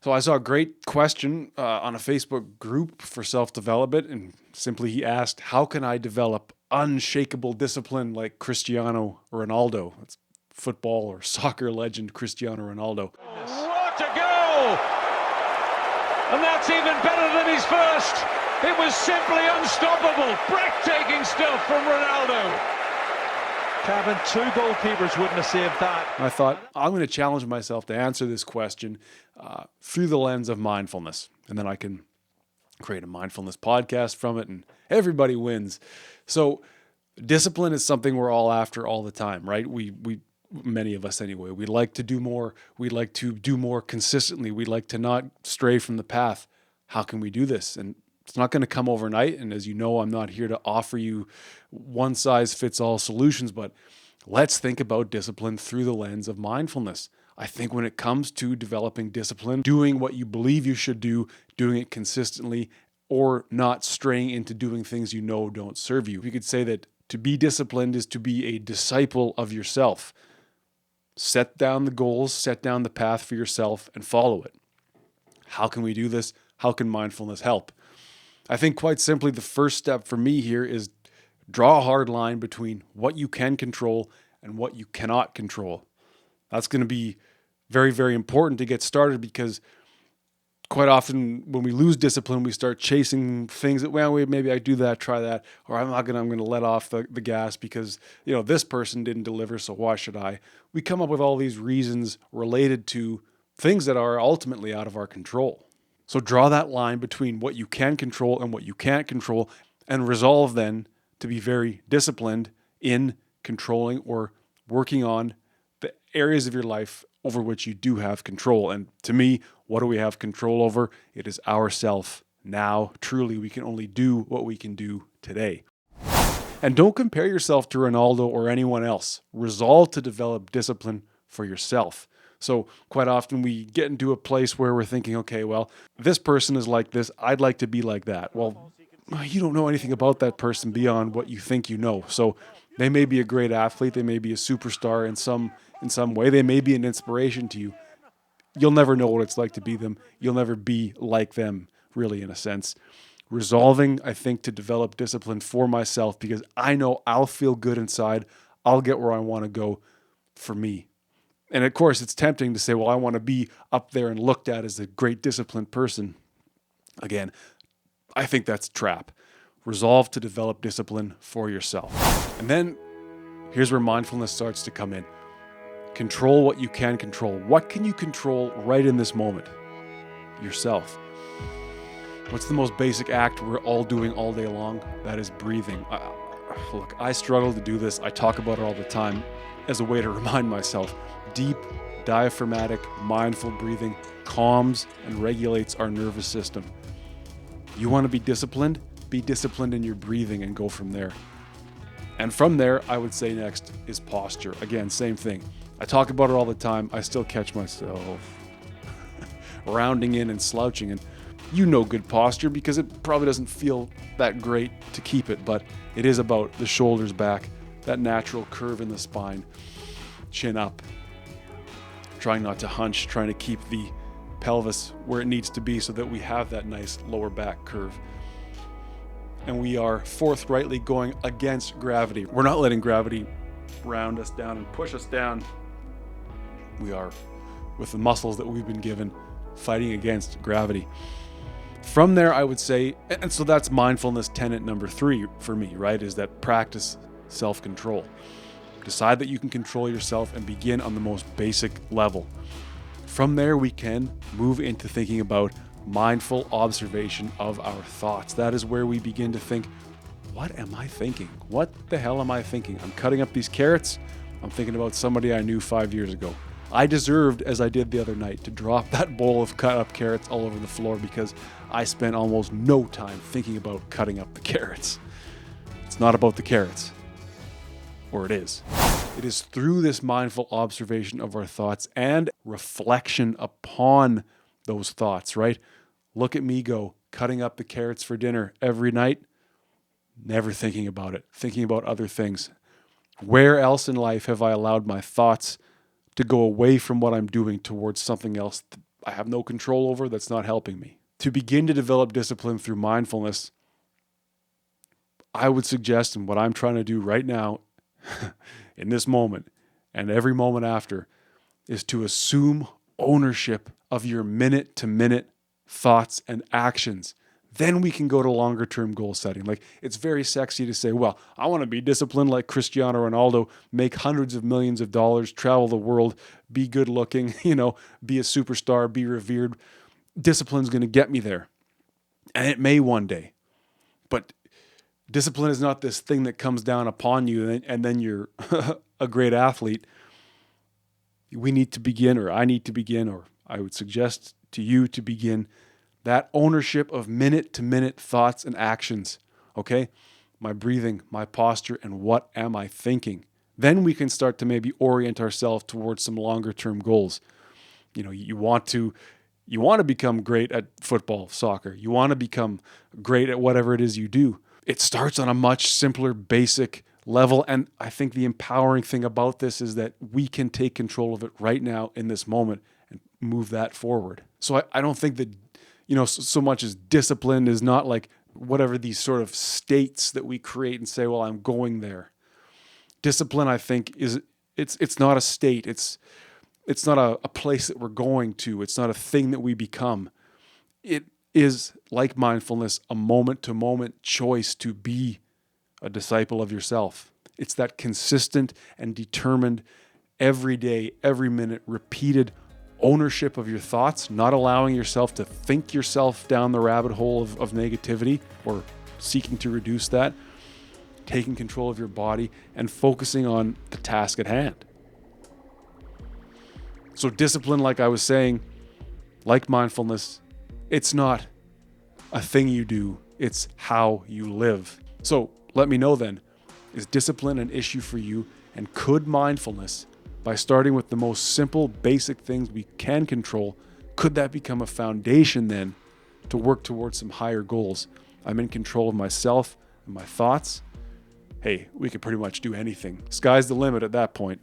So I saw a great question on a Facebook group for self-development, and simply he asked, how can I develop unshakable discipline like Cristiano Ronaldo? That's football or soccer legend Cristiano Ronaldo. What a goal! And that's even better than his first. It was simply unstoppable. Breathtaking stuff from Ronaldo. Kevin, two goalkeepers wouldn't have saved that. I thought, I'm going to challenge myself to answer this question through the lens of mindfulness. And then I can create a mindfulness podcast from it, and everybody wins. So discipline is something we're all after all the time, right? We many of us anyway, we like to do more. We like to do more consistently. We like to not stray from the path. How can we do this? And it's not going to come overnight. And as you know, I'm not here to offer you one size fits all solutions, but let's think about discipline through the lens of mindfulness. I think when it comes to developing discipline, doing what you believe you should do, doing it consistently, or not straying into doing things you know don't serve you. We could say that to be disciplined is to be a disciple of yourself. Set down the goals, set down the path for yourself, and follow it. How can we do this? How can mindfulness help? I think quite simply the first step for me here is draw a hard line between what you can control and what you cannot control. That's going to be very, very important to get started, because quite often when we lose discipline, we start chasing things that, well, maybe I do that, try that, or I'm going to let off the gas because, this person didn't deliver, so why should I? We come up with all these reasons related to things that are ultimately out of our control. So draw that line between what you can control and what you can't control, and resolve then to be very disciplined in controlling or working on the areas of your life over which you do have control. And to me, what do we have control over? It is ourself. Now, truly, we can only do what we can do today. And don't compare yourself to Ronaldo or anyone else. Resolve to develop discipline for yourself. So quite often we get into a place where we're thinking, okay, well, this person is like this. I'd like to be like that. Well, you don't know anything about that person beyond what you think you know. So they may be a great athlete. They may be a superstar in some way. They may be an inspiration to you. You'll never know what it's like to be them. You'll never be like them, really, in a sense. Resolving, I think, to develop discipline for myself, because I know I'll feel good inside. I'll get where I want to go for me. And of course, it's tempting to say, well, I want to be up there and looked at as a great disciplined person. Again, I think that's a trap. Resolve to develop discipline for yourself. And then here's where mindfulness starts to come in. Control what you can control. What can you control right in this moment? Yourself. What's the most basic act we're all doing all day long? That is breathing. Look, I struggle to do this. I talk about it all the time as a way to remind myself. Deep, diaphragmatic, mindful breathing calms and regulates our nervous system. You want to be disciplined? Be disciplined in your breathing and go from there. And from there, I would say next is posture. Again, same thing. I talk about it all the time. I still catch myself rounding in and slouching. And you know good posture because it probably doesn't feel that great to keep it, but it is about the shoulders back, that natural curve in the spine, chin up, trying not to hunch, trying to keep the pelvis where it needs to be so that we have that nice lower back curve. And we are forthrightly going against gravity. We're not letting gravity round us down and push us down. We are, with the muscles that we've been given, fighting against gravity. From there, I would say, and so that's mindfulness tenet number 3 for me, right? Is that practice self-control. Decide that you can control yourself and begin on the most basic level. From there, we can move into thinking about mindful observation of our thoughts. That is where we begin to think, what am I thinking? What the hell am I thinking? I'm cutting up these carrots. I'm thinking about somebody I knew 5 years ago. I deserved, as I did the other night, to drop that bowl of cut up carrots all over the floor because I spent almost no time thinking about cutting up the carrots. It's not about the carrots. Or it is. It is through this mindful observation of our thoughts and reflection upon those thoughts, right? Look at me go, cutting up the carrots for dinner every night, never thinking about it, thinking about other things. Where else in life have I allowed my thoughts to go away from what I'm doing towards something else I have no control over, that's not helping me. To begin to develop discipline through mindfulness, I would suggest, and what I'm trying to do right now in this moment and every moment after, is to assume ownership of your minute to minute thoughts and actions. Then we can go to longer term goal setting. Like, it's very sexy to say, well, I want to be disciplined like Cristiano Ronaldo, make hundreds of millions of dollars, travel the world, be good looking, be a superstar, be revered. Discipline's going to get me there. And it may one day. But discipline is not this thing that comes down upon you and then you're a great athlete. We need to begin, or I need to begin, or I would suggest to you to begin that ownership of minute to minute thoughts and actions. Okay? My breathing, my posture, and what am I thinking? Then we can start to maybe orient ourselves towards some longer term goals. You want to become great at football, soccer. You want to become great at whatever it is you do. It starts on a much simpler, basic level. And I think the empowering thing about this is that we can take control of it right now in this moment and move that forward. So I don't think that, so much as discipline is not like whatever these sort of states that we create and say, well, I'm going there. Discipline, I think, it's not a state. It's not a place that we're going to. It's not a thing that we become. It is, like mindfulness, a moment-to-moment choice to be a disciple of yourself. It's that consistent and determined, every day, every minute, repeated ownership of your thoughts, not allowing yourself to think yourself down the rabbit hole of negativity or seeking to reduce that, taking control of your body and focusing on the task at hand. So discipline, like I was saying, like mindfulness, it's not a thing you do, it's how you live. So let me know then, is discipline an issue for you? And could mindfulness, by starting with the most simple, basic things we can control, could that become a foundation then to work towards some higher goals? I'm in control of myself and my thoughts. Hey, we could pretty much do anything. Sky's the limit at that point.